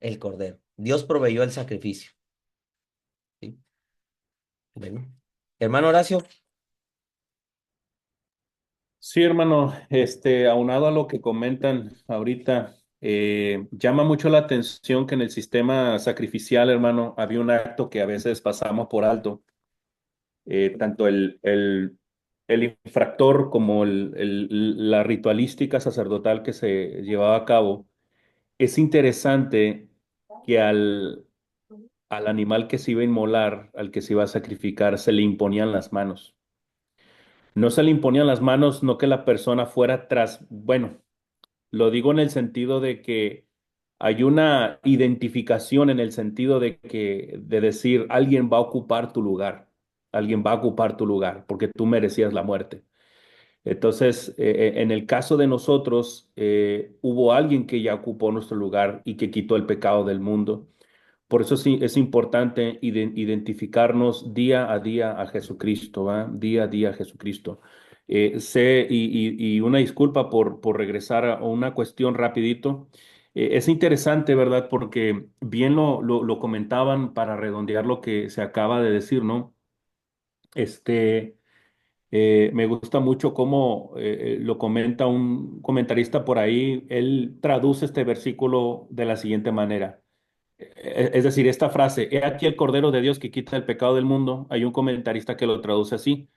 el Cordero. Dios proveyó el sacrificio. ¿Sí? Bueno. Hermano Horacio, Sí, hermano, aunado a lo que comentan ahorita, llama mucho la atención que en el sistema sacrificial, hermano, había un acto que a veces pasamos por alto. Tanto el infractor como la ritualística sacerdotal que se llevaba a cabo. Es interesante que al animal que se iba a inmolar, al que se iba a sacrificar, se le imponían las manos. No se le imponían las manos, no que la persona fuera tras, bueno, lo digo en el sentido de que hay una identificación en el sentido de decir, alguien va a ocupar tu lugar, alguien va a ocupar tu lugar, porque tú merecías la muerte. Entonces, en el caso de nosotros, hubo alguien que ya ocupó nuestro lugar y que quitó el pecado del mundo. Por eso sí es importante identificarnos día a día a Jesucristo, ¿va? Día a día a Jesucristo. Y una disculpa por regresar a una cuestión rapidito. Es interesante, ¿verdad? Porque bien lo comentaban para redondear lo que se acaba de decir, ¿no? Este, Me gusta mucho cómo lo comenta un comentarista por ahí. Él traduce este versículo de la siguiente manera. Es decir, esta frase, he aquí el Cordero de Dios que quita el pecado del mundo. Hay un comentarista que lo traduce así.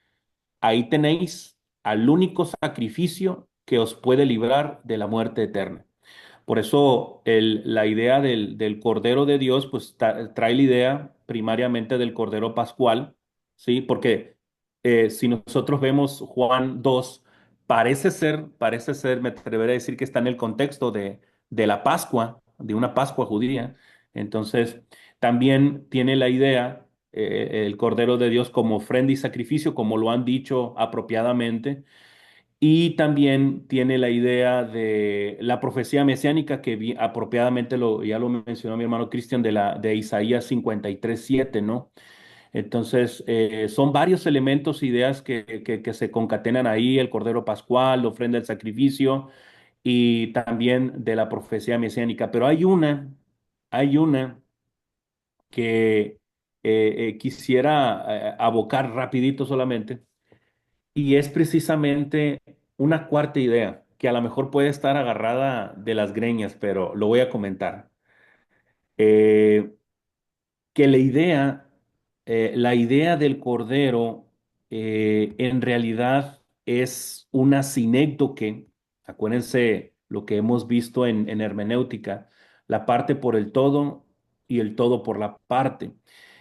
Ahí tenéis al único sacrificio que os puede librar de la muerte eterna. Por eso la idea del Cordero de Dios, pues trae la idea primariamente del Cordero Pascual, ¿sí? Porque si nosotros vemos Juan 2, parece ser, me atreveré a decir que está en el contexto de la Pascua, de una Pascua judía. Entonces, también tiene la idea, el Cordero de Dios como ofrenda y sacrificio, como lo han dicho apropiadamente, y también tiene la idea de la profecía mesiánica que apropiadamente ya lo mencionó mi hermano Cristian de Isaías 53:7, ¿no? Entonces, son varios elementos, ideas que se concatenan ahí, el Cordero Pascual, la ofrenda del sacrificio y también de la profecía mesiánica. Pero hay una que quisiera abocar rapidito solamente y es precisamente una cuarta idea que a lo mejor puede estar agarrada de las greñas, pero lo voy a comentar. Eh, que la idea del cordero en realidad es una sinécdoque. Acuérdense lo que hemos visto en hermenéutica, la parte por el todo y el todo por la parte.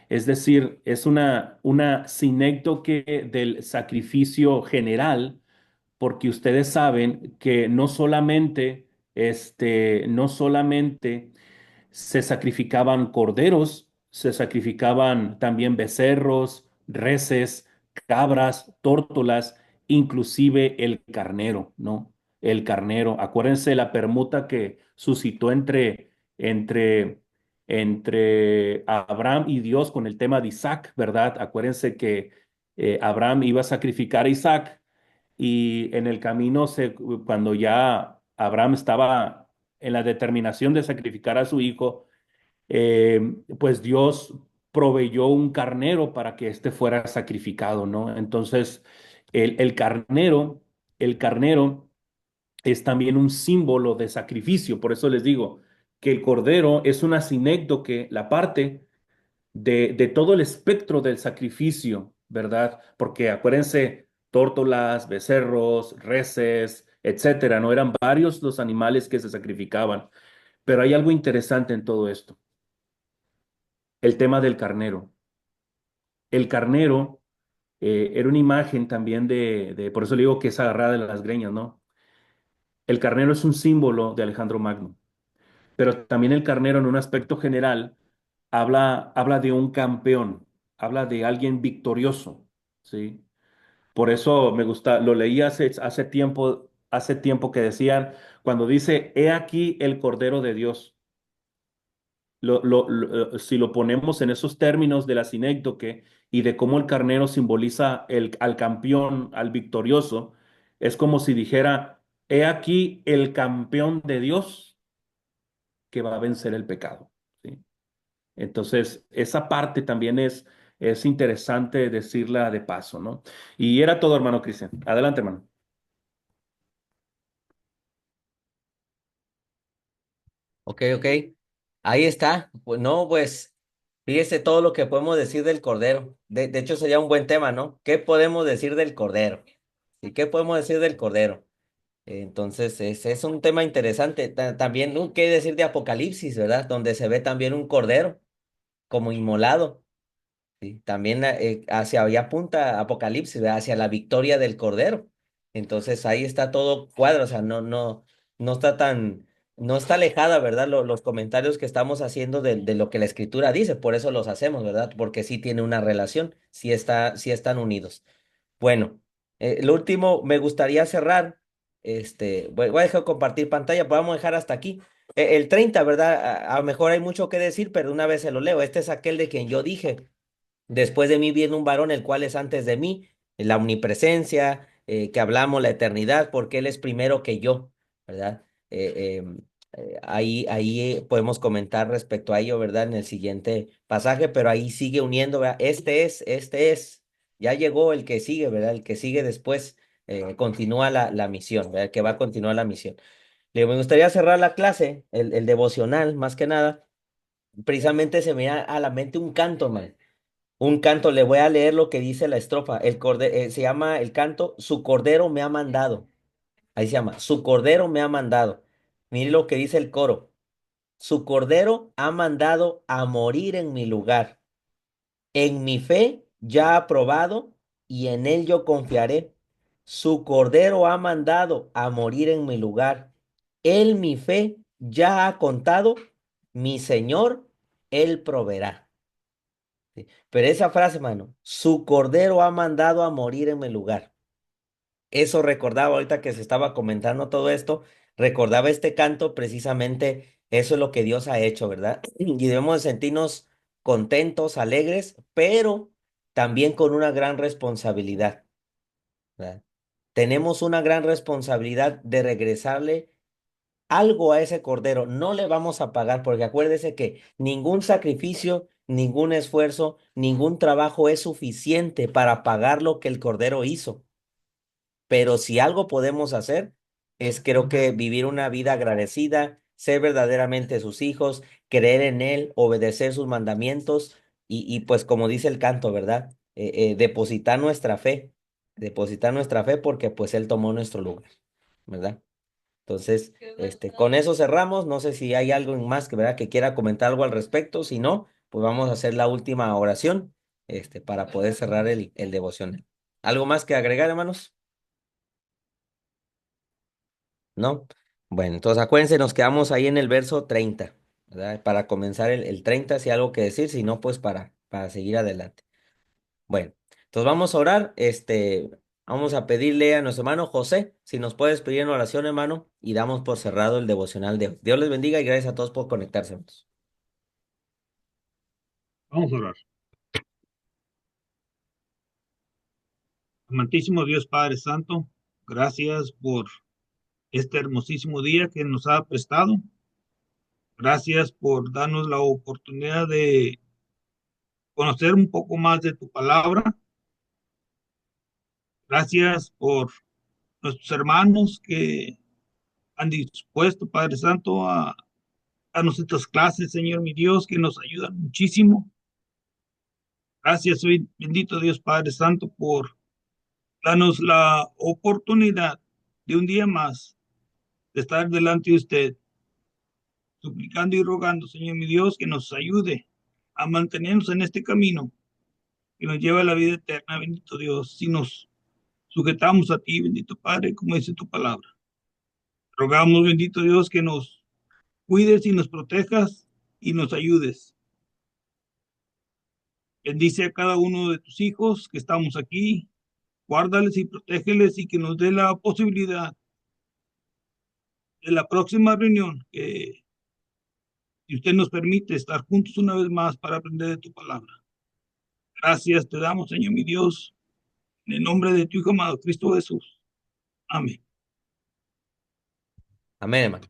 Es decir, es una sinécdoque del sacrificio general, porque ustedes saben que no solamente se sacrificaban corderos, se sacrificaban también becerros, reses, cabras, tórtolas, inclusive el carnero, ¿no? El carnero. Acuérdense la permuta que suscitó entre, entre Abraham y Dios con el tema de Isaac, ¿verdad? Acuérdense que Abraham iba a sacrificar a Isaac y en el camino, cuando ya Abraham estaba en la determinación de sacrificar a su hijo, pues Dios proveyó un carnero para que éste fuera sacrificado, ¿no? Entonces, el carnero es también un símbolo de sacrificio. Por eso les digo que el cordero es una sinécdoque, la parte de todo el espectro del sacrificio, ¿verdad? Porque acuérdense, tórtolas, becerros, reses, etcétera, ¿no? Eran varios los animales que se sacrificaban. Pero hay algo interesante en todo esto, el tema del carnero. El carnero era una imagen también por eso le digo que es agarrada de las greñas, ¿no? El carnero es un símbolo de Alejandro Magno, pero también el carnero en un aspecto general habla de un campeón, habla de alguien victorioso, ¿sí? Por eso me gusta, lo leí hace tiempo que decían, cuando dice, he aquí el Cordero de Dios. Si lo ponemos en esos términos de la sinécdoque y de cómo el carnero simboliza al campeón, al victorioso, es como si dijera, he aquí el campeón de Dios que va a vencer el pecado, ¿sí? Entonces, esa parte también es interesante decirla de paso, ¿no? Y era todo, hermano Cristian. Adelante, hermano. Ok, ok. Ahí está. Pues no, pues fíjese todo lo que podemos decir del Cordero. De hecho, sería un buen tema, ¿no? ¿Qué podemos decir del Cordero? ¿Y qué podemos decir del Cordero? Entonces, es un tema interesante. También, ¿qué decir de Apocalipsis, verdad? Donde se ve también un Cordero como inmolado. ¿Sí? También hacia allá apunta Apocalipsis, ¿verdad? Hacia la victoria del Cordero. Entonces ahí está todo cuadro, o sea, no está no está alejada, ¿verdad? Los comentarios que estamos haciendo de lo que la Escritura dice, por eso los hacemos, ¿verdad? Porque sí tiene una relación, sí están unidos. Bueno, lo último, me gustaría cerrar, voy a dejar compartir pantalla, pero vamos a dejar hasta aquí. El 30, ¿verdad? A lo mejor hay mucho que decir, pero una vez se lo leo. Este es aquel de quien yo dije. Después de mí viene un varón, el cual es antes de mí, la omnipresencia, que hablamos, la eternidad, porque Él es primero que yo, ¿verdad? Ahí podemos comentar respecto a ello, ¿verdad? En el siguiente pasaje, pero ahí sigue uniendo, ¿verdad? Este es, ya llegó el que sigue, ¿verdad? El que sigue después continúa la misión, ¿verdad? El que va a continuar la misión. Le digo, me gustaría cerrar la clase, el devocional, más que nada. Precisamente se me da a la mente un canto, man. Un canto, le voy a leer lo que dice la estrofa. Se llama el canto, Su Cordero me ha mandado. Ahí se llama, Su Cordero me ha mandado. Mire lo que dice el coro. Su Cordero ha mandado a morir en mi lugar. En mi fe ya ha probado y en él yo confiaré. Su Cordero ha mandado a morir en mi lugar. Él mi fe ya ha contado. Mi Señor, él proveerá. Sí. Pero esa frase, mano, su Cordero ha mandado a morir en mi lugar. Eso recordaba ahorita que se estaba comentando todo esto, recordaba este canto, precisamente eso es lo que Dios ha hecho, ¿verdad? Y debemos de sentirnos contentos, alegres, pero también con una gran responsabilidad, ¿verdad? Tenemos una gran responsabilidad de regresarle algo a ese cordero. No le vamos a pagar, porque acuérdese que ningún sacrificio, ningún esfuerzo, ningún trabajo es suficiente para pagar lo que el cordero hizo. Pero si algo podemos hacer es, creo que, vivir una vida agradecida, ser verdaderamente sus hijos, creer en Él, obedecer sus mandamientos y pues como dice el canto, ¿verdad? Depositar nuestra fe porque pues Él tomó nuestro lugar, ¿verdad? Entonces, con eso cerramos. No sé si hay algo más que, ¿verdad?, que quiera comentar algo al respecto. Si no, pues vamos a hacer la última oración, para poder cerrar el devocional. ¿Algo más que agregar, hermanos? ¿No? Bueno, entonces acuérdense, nos quedamos ahí en el verso 30, ¿verdad? Para comenzar el 30, si hay algo que decir, si no, pues para seguir adelante. Bueno, entonces vamos a orar, vamos a pedirle a nuestro hermano José, si nos puedes pedir en oración, hermano, y damos por cerrado el devocional de hoy. Dios les bendiga y gracias a todos por conectarse, hermanos. Vamos a orar. Amantísimo Dios Padre Santo, gracias por este hermosísimo día que nos ha prestado. Gracias por darnos la oportunidad de conocer un poco más de tu palabra. Gracias por nuestros hermanos que han dispuesto, Padre Santo, a nuestras clases, Señor mi Dios, que nos ayudan muchísimo. Gracias, hoy, bendito Dios Padre Santo, por darnos la oportunidad de un día más de estar delante de usted, suplicando y rogando, Señor mi Dios, que nos ayude a mantenernos en este camino que nos lleva a la vida eterna, bendito Dios, si nos sujetamos a ti, bendito Padre, como dice tu palabra. Rogamos, bendito Dios, que nos cuides y nos protejas y nos ayudes. Bendice a cada uno de tus hijos que estamos aquí, guárdales y protégeles y que nos dé la posibilidad de la próxima reunión, que si usted nos permite estar juntos una vez más para aprender de tu palabra. Gracias te damos, Señor mi Dios, en el nombre de tu Hijo amado, Cristo Jesús. Amén. Amén, hermano.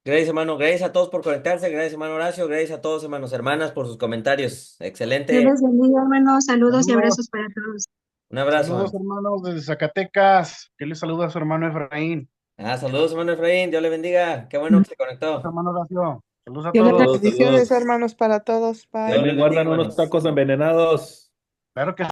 Gracias, hermano. Gracias a todos por conectarse. Gracias, hermano Horacio. Gracias a todos, hermanos, hermanas, por sus comentarios. Dios Excelente. les bendiga, hermanos. Saludos y Saludos, abrazos para todos. Un abrazo, saludos hermano. hermanos desde Zacatecas. Que les saluda a su hermano Efraín. Saludos, hermano Efraín. Dios le bendiga. Qué bueno que se conectó. Hermano Horacio. Saludos a Dios les todos. Saludos, bendiciones, saludos. hermanos, para todos. Dios Bye. Ahí les me guardan bendiga, unos hermanos. tacos envenenados. Claro que